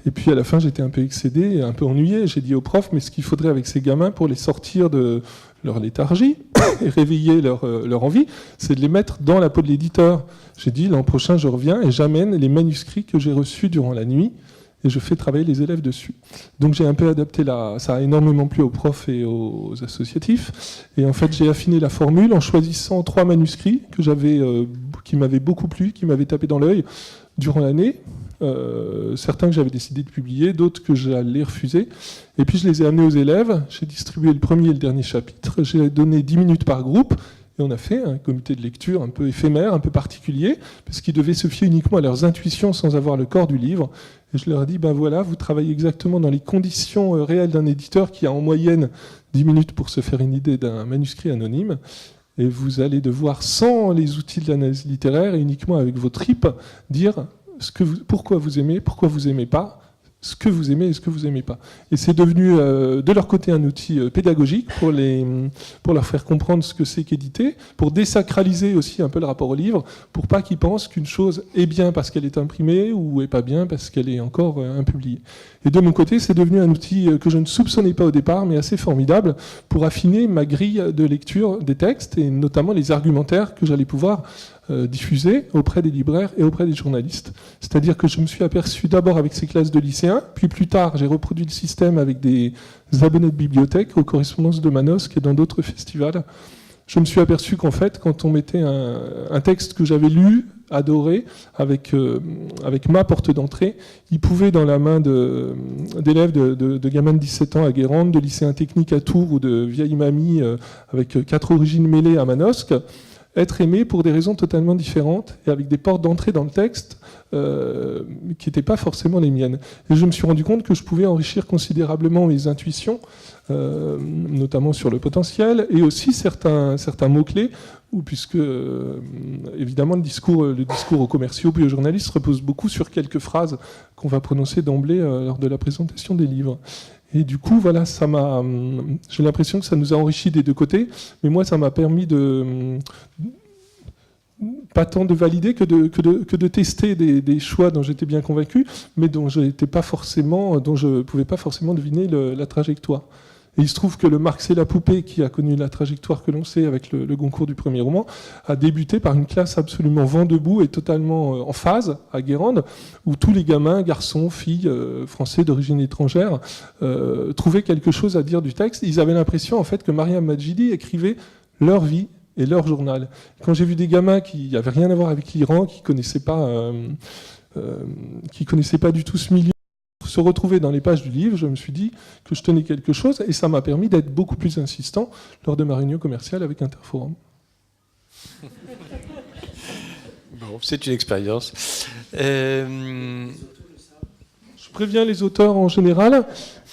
Et puis à la fin, j'étais un peu excédé, un peu ennuyé. J'ai dit au prof, mais ce qu'il faudrait avec ces gamins pour les sortir de leur léthargie et réveiller leur envie, c'est de les mettre dans la peau de l'éditeur. J'ai dit, l'an prochain, je reviens et j'amène les manuscrits que j'ai reçus durant la nuit et je fais travailler les élèves dessus. Donc j'ai un peu adapté ça a énormément plu aux profs et aux associatifs. Et en fait, j'ai affiné la formule en choisissant 3 manuscrits qui m'avaient beaucoup plu, qui m'avaient tapé dans l'œil durant l'année. Certains que j'avais décidé de publier, d'autres que j'allais refuser. Et puis je les ai amenés aux élèves. J'ai distribué le premier et le dernier chapitre. J'ai donné 10 minutes par groupe. Et on a fait un comité de lecture un peu éphémère, un peu particulier, parce qu'ils devaient se fier uniquement à leurs intuitions sans avoir le corps du livre. Et je leur ai dit, ben voilà, vous travaillez exactement dans les conditions réelles d'un éditeur qui a en moyenne 10 minutes pour se faire une idée d'un manuscrit anonyme. Et vous allez devoir, sans les outils de l'analyse littéraire, et uniquement avec vos tripes, dire pourquoi vous aimez pas, ce que vous aimez et ce que vous n'aimez pas. Et c'est devenu de leur côté un outil pédagogique pour leur faire comprendre ce que c'est qu'éditer, pour désacraliser aussi un peu le rapport au livre, pour pas qu'ils pensent qu'une chose est bien parce qu'elle est imprimée ou est pas bien parce qu'elle est encore impubliée. Et de mon côté, c'est devenu un outil que je ne soupçonnais pas au départ, mais assez formidable pour affiner ma grille de lecture des textes et notamment les argumentaires que j'allais pouvoir diffusé auprès des libraires et auprès des journalistes. C'est-à-dire que je me suis aperçu d'abord avec ces classes de lycéens, puis plus tard j'ai reproduit le système avec des abonnés de bibliothèque aux correspondances de Manosque et dans d'autres festivals. Je me suis aperçu qu'en fait, quand on mettait un texte que j'avais lu, adoré, avec ma porte d'entrée, il pouvait dans la main d'élèves de gamins de 17 ans à Guérande, de lycéens techniques à Tours ou de vieilles mamies avec 4 origines mêlées à Manosque, être aimé pour des raisons totalement différentes et avec des portes d'entrée dans le texte qui n'étaient pas forcément les miennes. Et je me suis rendu compte que je pouvais enrichir considérablement mes intuitions, notamment sur le potentiel, et aussi certains mots-clés, puisque évidemment le discours aux commerciaux puis aux journalistes repose beaucoup sur quelques phrases qu'on va prononcer d'emblée lors de la présentation des livres. Et du coup, voilà, j'ai l'impression que ça nous a enrichis des deux côtés, mais moi, ça m'a permis pas tant de valider que de tester des choix dont j'étais bien convaincu, mais dont je ne pouvais pas forcément deviner la trajectoire. Et il se trouve que le Marx et la poupée, qui a connu la trajectoire que l'on sait avec le Goncourt du premier roman, a débuté par une classe absolument vent debout et totalement en phase à Guérande, où tous les gamins, garçons, filles, français d'origine étrangère, trouvaient quelque chose à dire du texte. Ils avaient l'impression en fait que Mariam Majidi écrivait leur vie et leur journal. Quand j'ai vu des gamins qui n'avaient rien à voir avec l'Iran, qui connaissaient pas du tout ce milieu, se retrouver dans les pages du livre, je me suis dit que je tenais quelque chose, et ça m'a permis d'être beaucoup plus insistant lors de ma réunion commerciale avec Interforum. Bon, c'est une expérience. Je préviens les auteurs en général.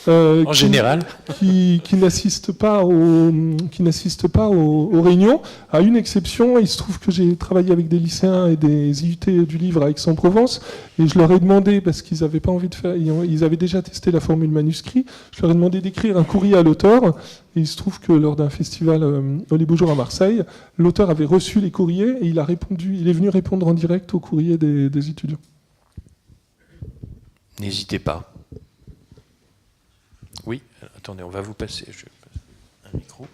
Qui n'assistent pas aux réunions. À une exception, il se trouve que j'ai travaillé avec des lycéens et des IUT du livre à Aix-en-Provence, et je leur ai demandé, parce qu'ils n'avaient pas envie de faire, ils avaient déjà testé la formule manuscrit, je leur ai demandé d'écrire un courrier à l'auteur, et il se trouve que lors d'un festival au Les Beaux Jours à Marseille, l'auteur avait reçu les courriers et il est venu répondre en direct aux courriers des étudiants. N'hésitez pas. Oui, attendez, on va vous passer un micro.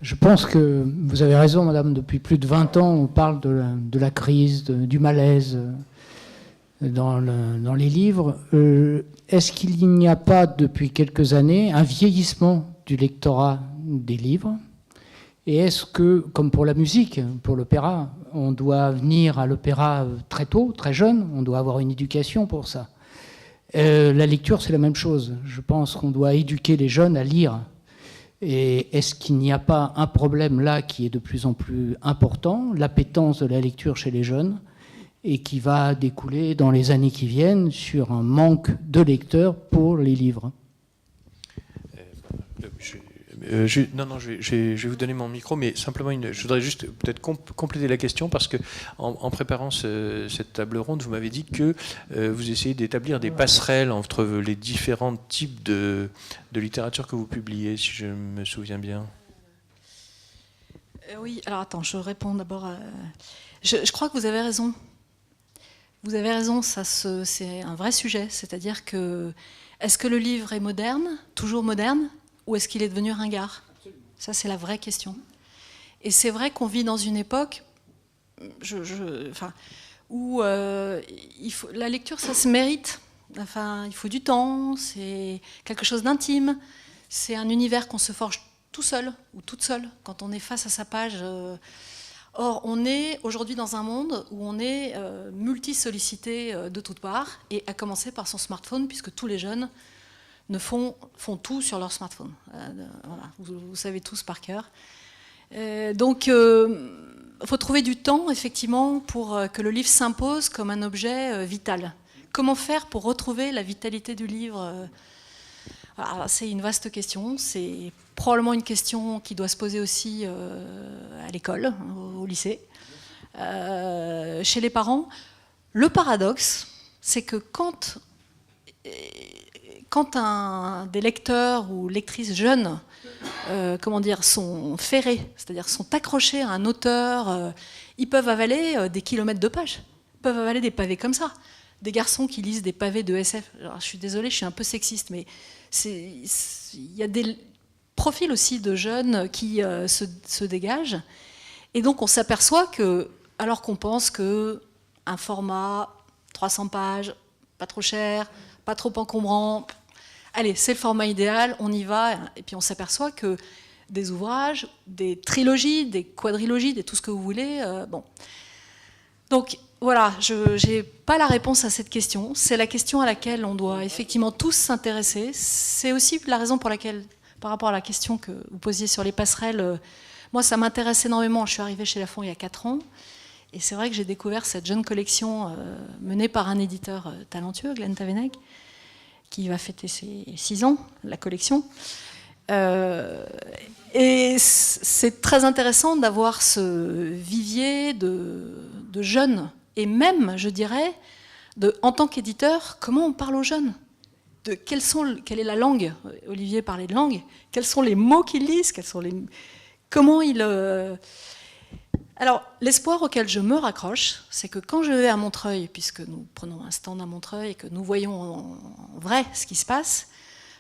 Je pense que vous avez raison, madame. Depuis plus de 20 ans, on parle de la crise, du malaise dans les livres. Est-ce qu'il n'y a pas, depuis quelques années, un vieillissement du lectorat des livres ? Et est-ce que, comme pour la musique, pour l'opéra, on doit venir à l'opéra très tôt, très jeune, on doit avoir une éducation pour ça ? La lecture, c'est la même chose. Je pense qu'on doit éduquer les jeunes à lire. Et est-ce qu'il n'y a pas un problème là qui est de plus en plus important, l'appétence de la lecture chez les jeunes, et qui va découler dans les années qui viennent sur un manque de lecteurs pour les livres ? Je vais vous donner mon micro, mais simplement, je voudrais juste peut-être compléter la question, parce que en préparant cette table ronde, vous m'avez dit que vous essayez d'établir des passerelles entre les différents types de littérature que vous publiez, si je me souviens bien. Oui, alors attends, je réponds d'abord. Je crois que vous avez raison. Vous avez raison, c'est un vrai sujet. C'est-à-dire que, est-ce que le livre est moderne, toujours moderne ? Ou est-ce qu'il est devenu ringard ? Ça, c'est la vraie question. Et c'est vrai qu'on vit dans une époque où la lecture, ça se mérite. Enfin, il faut du temps, c'est quelque chose d'intime. C'est un univers qu'on se forge tout seul ou toute seule quand on est face à sa page. Or, on est aujourd'hui dans un monde où on est multi-sollicité de toutes parts, et à commencer par son smartphone, puisque tous les jeunes font tout sur leur smartphone. Voilà, vous savez tous par cœur. Donc, il faut trouver du temps, effectivement, pour que le livre s'impose comme un objet vital. Comment faire pour retrouver la vitalité du livre ? Alors, c'est une vaste question. C'est probablement une question qui doit se poser aussi à l'école, au lycée, chez les parents. Le paradoxe, c'est que quand des lecteurs ou lectrices jeunes sont ferrés, c'est-à-dire sont accrochés à un auteur, ils peuvent avaler des kilomètres de pages, ils peuvent avaler des pavés comme ça. Des garçons qui lisent des pavés de SF. Alors, je suis désolée, je suis un peu sexiste, mais il y a des profils aussi de jeunes qui se dégagent. Et donc on s'aperçoit que, alors qu'on pense qu'un format 300 pages, pas trop cher, pas trop encombrant, allez, c'est le format idéal, on y va. Et puis on s'aperçoit que des ouvrages, des trilogies, des quadrilogies, tout ce que vous voulez, bon. Donc voilà, je n'ai pas la réponse à cette question. C'est la question à laquelle on doit effectivement tous s'intéresser. C'est aussi la raison pour laquelle, par rapport à la question que vous posiez sur les passerelles, moi ça m'intéresse énormément. Je suis arrivée chez Lafon il y a 4 ans. Et c'est vrai que j'ai découvert cette jeune collection menée par un éditeur talentueux, Glenn Taveneg, qui va fêter ses 6 ans, la collection. Et c'est très intéressant d'avoir ce vivier de jeunes. Et même, je dirais, en tant qu'éditeur, comment on parle aux jeunes ? quelle est la langue. Olivier parlait de langue. Quels sont les mots qu'ils lisent, comment ils... Alors, l'espoir auquel je me raccroche, c'est que quand je vais à Montreuil, puisque nous prenons un stand à Montreuil et que nous voyons en vrai ce qui se passe,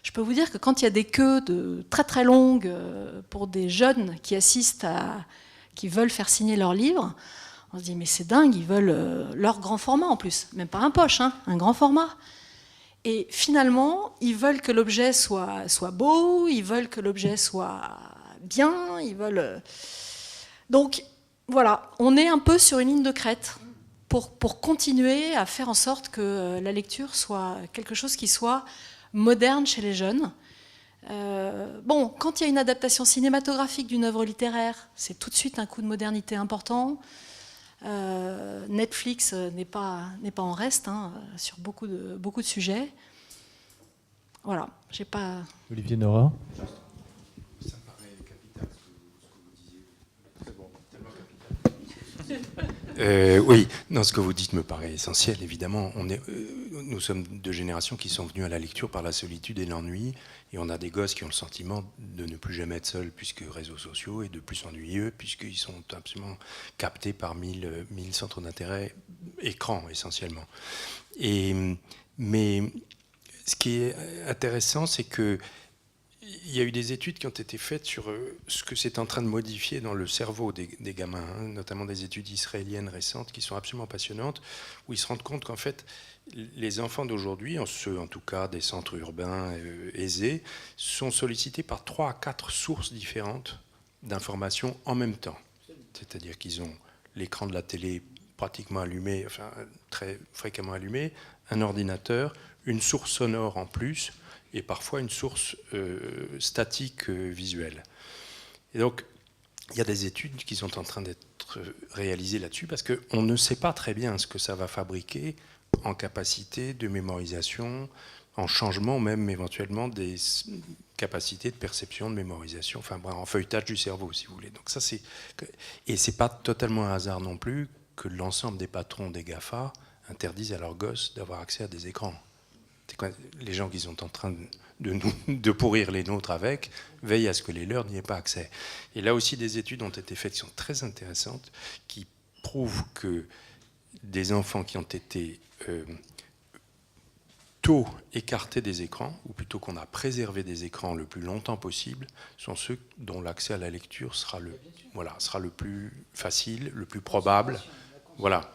je peux vous dire que quand il y a des queues très très longues pour des jeunes qui assistent qui veulent faire signer leur livre, on se dit mais c'est dingue, ils veulent leur grand format en plus, même pas un poche, hein, un grand format. Et finalement, ils veulent que l'objet soit beau, ils veulent que l'objet soit bien, ils veulent... Donc voilà, on est un peu sur une ligne de crête pour continuer à faire en sorte que la lecture soit quelque chose qui soit moderne chez les jeunes. Bon, quand il y a une adaptation cinématographique d'une œuvre littéraire, c'est tout de suite un coup de modernité important. Netflix n'est pas en reste hein, sur beaucoup de sujets. Voilà, j'ai pas... Olivier Nora. Ça me paraît capital ce que vous disiez. Très bon, tellement capital. Oui, non, ce que vous dites me paraît essentiel, évidemment. Nous sommes deux générations qui sont venues à la lecture par la solitude et l'ennui, et on a des gosses qui ont le sentiment de ne plus jamais être seuls, puisque réseaux sociaux, et de plus ennuyeux, puisqu'ils sont absolument captés par 1000 centres d'intérêt, écran essentiellement. Mais ce qui est intéressant, c'est que il y a eu des études qui ont été faites sur ce que c'est en train de modifier dans le cerveau des gamins, hein, notamment des études israéliennes récentes qui sont absolument passionnantes, où ils se rendent compte qu'en fait, les enfants d'aujourd'hui, ceux en tout cas des centres urbains aisés, sont sollicités par 3 à 4 sources différentes d'informations en même temps. C'est-à-dire qu'ils ont l'écran de la télé pratiquement allumé, enfin très fréquemment allumé, un ordinateur, une source sonore en plus, et parfois une source statique visuelle. Et donc, il y a des études qui sont en train d'être réalisées là-dessus, parce qu'on ne sait pas très bien ce que ça va fabriquer en capacité de mémorisation, en changement même éventuellement des capacités de perception, de mémorisation, enfin en feuilletage du cerveau, si vous voulez. Donc ça, et c'est pas totalement un hasard non plus que l'ensemble des patrons des GAFA interdisent à leurs gosses d'avoir accès à des écrans. Les gens qui sont en train de pourrir les nôtres avec veillent à ce que les leurs n'y aient pas accès. Et là aussi, des études ont été faites qui sont très intéressantes, qui prouvent que des enfants qui ont été tôt écartés des écrans, ou plutôt qu'on a préservé des écrans le plus longtemps possible, sont ceux dont l'accès à la lecture sera le plus facile, le plus probable. Voilà.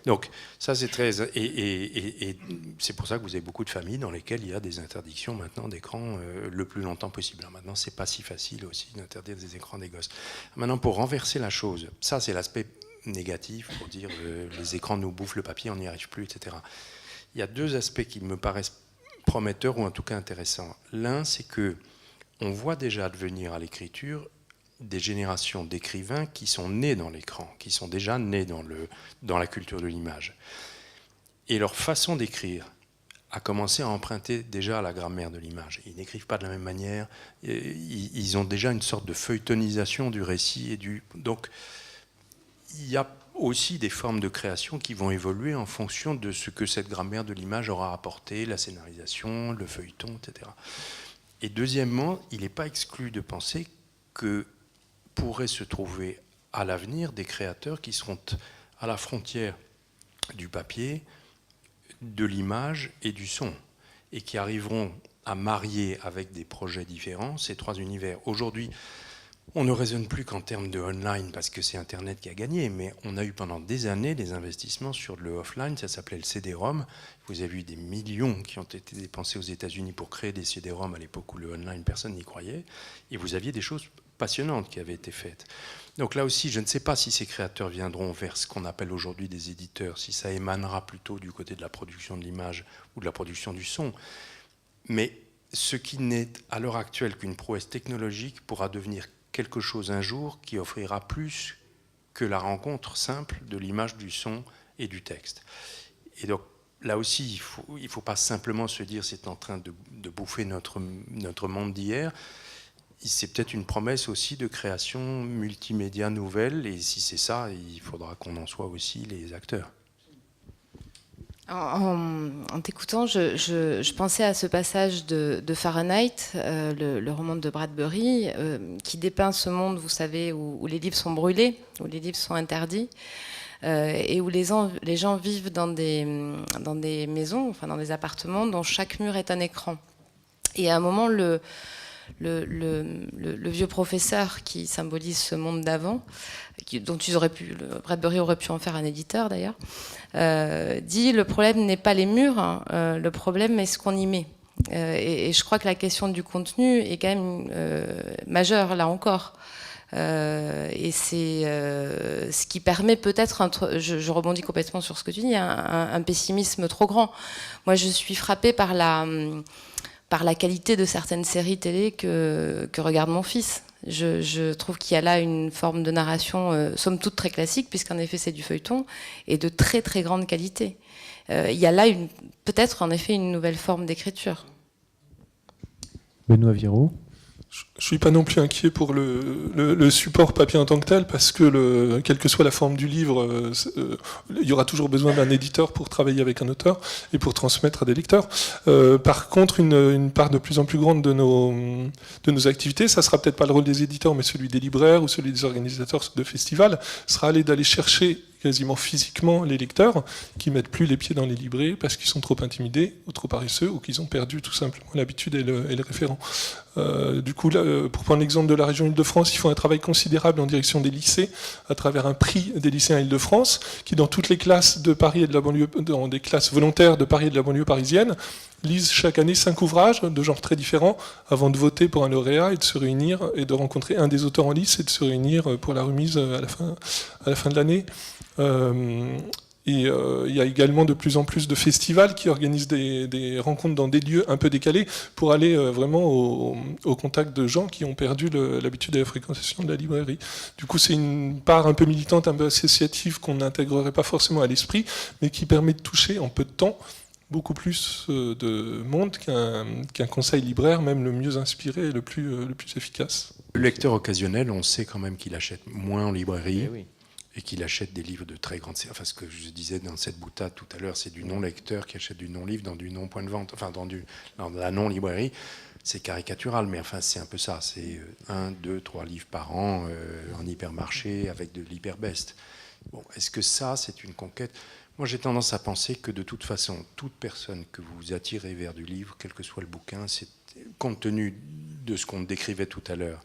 Donc ça c'est très et c'est pour ça que vous avez beaucoup de familles dans lesquelles il y a des interdictions maintenant d'écran le plus longtemps possible. Alors maintenant c'est pas si facile aussi d'interdire des écrans des gosses. Maintenant pour renverser la chose, ça c'est l'aspect négatif pour dire les écrans nous bouffent le papier, on n'y arrive plus, etc. Il y a 2 aspects qui me paraissent prometteurs ou en tout cas intéressants. L'un c'est que on voit déjà advenir à l'écriture des générations d'écrivains qui sont nés dans l'écran, qui sont déjà nés dans la culture de l'image. Et leur façon d'écrire a commencé à emprunter déjà à la grammaire de l'image. Ils n'écrivent pas de la même manière, ils ont déjà une sorte de feuilletonisation du récit. Donc, il y a aussi des formes de création qui vont évoluer en fonction de ce que cette grammaire de l'image aura apporté, la scénarisation, le feuilleton, etc. Et deuxièmement, il n'est pas exclu de penser que pourraient se trouver à l'avenir des créateurs qui seront à la frontière du papier, de l'image et du son, et qui arriveront à marier avec des projets différents ces 3 univers. Aujourd'hui, on ne raisonne plus qu'en termes de online parce que c'est Internet qui a gagné, mais on a eu pendant des années des investissements sur le offline, ça s'appelait le CD-ROM. Vous avez eu des millions qui ont été dépensés aux États-Unis pour créer des CD-ROM à l'époque où le online, personne n'y croyait, et vous aviez des choses passionnantes qui avaient été faites. Donc là aussi, je ne sais pas si ces créateurs viendront vers ce qu'on appelle aujourd'hui des éditeurs, si ça émanera plutôt du côté de la production de l'image ou de la production du son. Mais ce qui n'est à l'heure actuelle qu'une prouesse technologique pourra devenir quelque chose un jour qui offrira plus que la rencontre simple de l'image, du son et du texte. Et donc là aussi, il ne faut pas simplement se dire c'est en train de bouffer notre monde d'hier. C'est peut-être une promesse aussi de création multimédia nouvelle, et si c'est ça, il faudra qu'on en soit aussi les acteurs. En t'écoutant, je pensais à ce passage de Fahrenheit, le roman de Bradbury, qui dépeint ce monde, vous savez, où les livres sont brûlés, où les livres sont interdits, et où les gens vivent dans des maisons, enfin dans des appartements dont chaque mur est un écran. Et à un moment, le vieux professeur qui symbolise ce monde d'avant, dont Bradbury aurait pu en faire un éditeur d'ailleurs, dit le problème n'est pas les murs, hein, le problème est ce qu'on y met. Et je crois que la question du contenu est quand même majeure là encore. Et c'est ce qui permet peut-être, je rebondis complètement sur ce que tu dis, un pessimisme trop grand. Moi je suis frappée par la qualité de certaines séries télé que regarde mon fils. Je trouve qu'il y a là une forme de narration, somme toute très classique, puisqu'en effet c'est du feuilleton, et de très très grande qualité. Il y a là peut-être en effet une nouvelle forme d'écriture. Benoît Viraud. Je suis pas non plus inquiet pour le support papier en tant que tel, parce que quelle que soit la forme du livre, il y aura toujours besoin d'un éditeur pour travailler avec un auteur et pour transmettre à des lecteurs. Par contre, une part de plus en plus grande de nos activités, ça sera peut-être pas le rôle des éditeurs, mais celui des libraires ou celui des organisateurs de festivals, sera d'aller chercher quasiment physiquement les lecteurs qui mettent plus les pieds dans les librairies parce qu'ils sont trop intimidés ou trop paresseux ou qu'ils ont perdu tout simplement l'habitude et le référent. Du coup, là, pour prendre l'exemple de la région Île-de-France, ils font un travail considérable en direction des lycées à travers un prix des lycéens Île-de-France qui, dans toutes les classes de Paris et de la banlieue, dans des classes volontaires de Paris et de la banlieue parisienne, lisent chaque année 5 ouvrages de genres très différents avant de voter pour un lauréat et de se réunir et de rencontrer un des auteurs en lice et de se réunir pour la remise à la fin de l'année. Il y a également de plus en plus de festivals qui organisent des rencontres dans des lieux un peu décalés pour aller vraiment au contact de gens qui ont perdu l'habitude de la fréquentation de la librairie. Du coup, c'est une part un peu militante, un peu associative qu'on n'intégrerait pas forcément à l'esprit, mais qui permet de toucher en peu de temps beaucoup plus de monde qu'un conseil libraire, même le mieux inspiré et le plus efficace. Le lecteur occasionnel, on sait quand même qu'il achète moins en librairie. Oui. Et qu'il achète des livres de très grande série. Enfin, ce que je disais dans cette boutade tout à l'heure, c'est du non-lecteur qui achète du non-livre dans du non-point de vente, enfin dans la non-librairie. C'est caricatural, mais enfin c'est un peu ça. C'est 1, 2, 3 livres par an en hypermarché avec de l'hyperbest. Bon, est-ce que ça, c'est une conquête ? Moi, j'ai tendance à penser que de toute façon, toute personne que vous attirez vers du livre, quel que soit le bouquin, c'est compte tenu de ce qu'on décrivait tout à l'heure,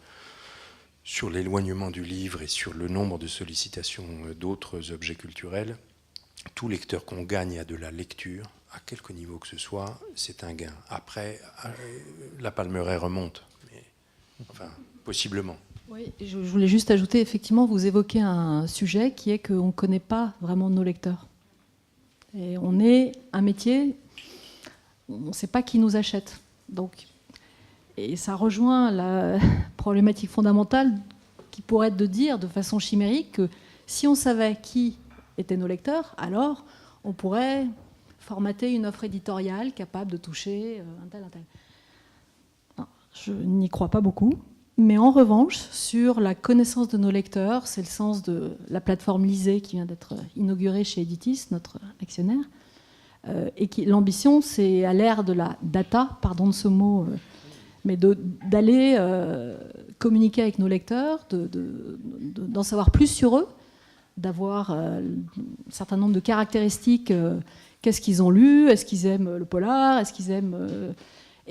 sur l'éloignement du livre et sur le nombre de sollicitations d'autres objets culturels, tout lecteur qu'on gagne à de la lecture, à quelque niveau que ce soit, c'est un gain. Après, la palmeraie remonte, mais enfin, possiblement. Oui, je voulais juste ajouter, effectivement, vous évoquez un sujet qui est qu'on ne connaît pas vraiment nos lecteurs. Et on est un métier, on ne sait pas qui nous achète. Donc, et ça rejoint la problématique fondamentale qui pourrait être de dire de façon chimérique que si on savait qui étaient nos lecteurs, alors on pourrait formater une offre éditoriale capable de toucher un tel. Non, je n'y crois pas beaucoup. Mais en revanche, sur la connaissance de nos lecteurs, c'est le sens de la plateforme Lisez qui vient d'être inaugurée chez Editis, notre actionnaire. Et l'ambition, c'est à l'ère de la data, pardon de ce mot, mais d'aller communiquer avec nos lecteurs, d'en savoir plus sur eux, d'avoir un certain nombre de caractéristiques. Qu'est-ce qu'ils ont lu ? Est-ce qu'ils aiment le polar ? Est-ce qu'ils aiment...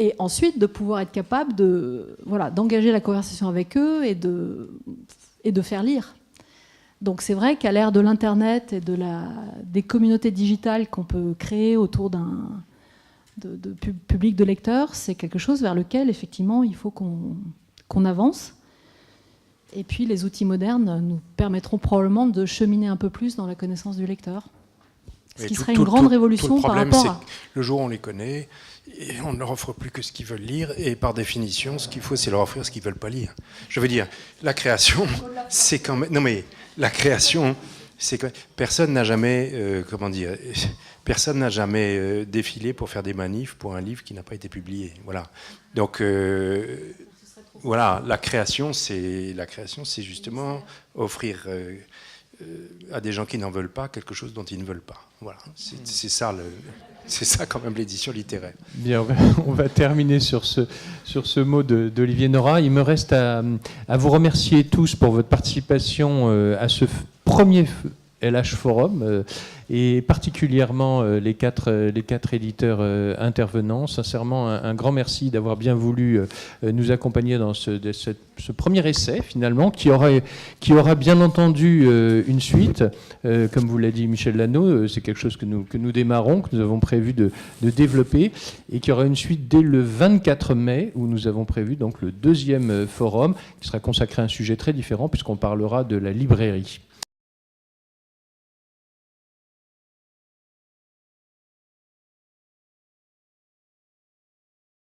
Et ensuite, de pouvoir être capable d'engager la conversation avec eux et de faire lire. Donc c'est vrai qu'à l'ère de l'Internet et des communautés digitales qu'on peut créer autour de public de lecteurs, c'est quelque chose vers lequel, effectivement, il faut qu'on avance. Et puis, les outils modernes nous permettront probablement de cheminer un peu plus dans la connaissance du lecteur. Ce qui serait une grande révolution par rapport à... Le jour où on les connaît, et on ne leur offre plus que ce qu'ils veulent lire, et par définition, ce qu'il faut, c'est leur offrir ce qu'ils ne veulent pas lire. Je veux dire, la création, c'est quand même... Non mais, la création, c'est quand même... Personne n'a jamais... Personne n'a jamais défilé pour faire des manifs pour un livre qui n'a pas été publié. Voilà. Donc, voilà, la création, c'est justement offrir à des gens qui n'en veulent pas quelque chose dont ils ne veulent pas. Voilà, c'est ça quand même l'édition littéraire. Bien, on va terminer sur ce mot d'Olivier Nora. Il me reste à vous remercier tous pour votre participation à ce premier LH Forum, et particulièrement les quatre éditeurs intervenants. Sincèrement, un grand merci d'avoir bien voulu nous accompagner dans ce premier essai, finalement, qui aura bien entendu une suite. Comme vous l'a dit Michel Lano, c'est quelque chose que nous démarrons, que nous avons prévu de développer, et qui aura une suite dès le 24 mai, où nous avons prévu donc le deuxième forum, qui sera consacré à un sujet très différent, puisqu'on parlera de la librairie.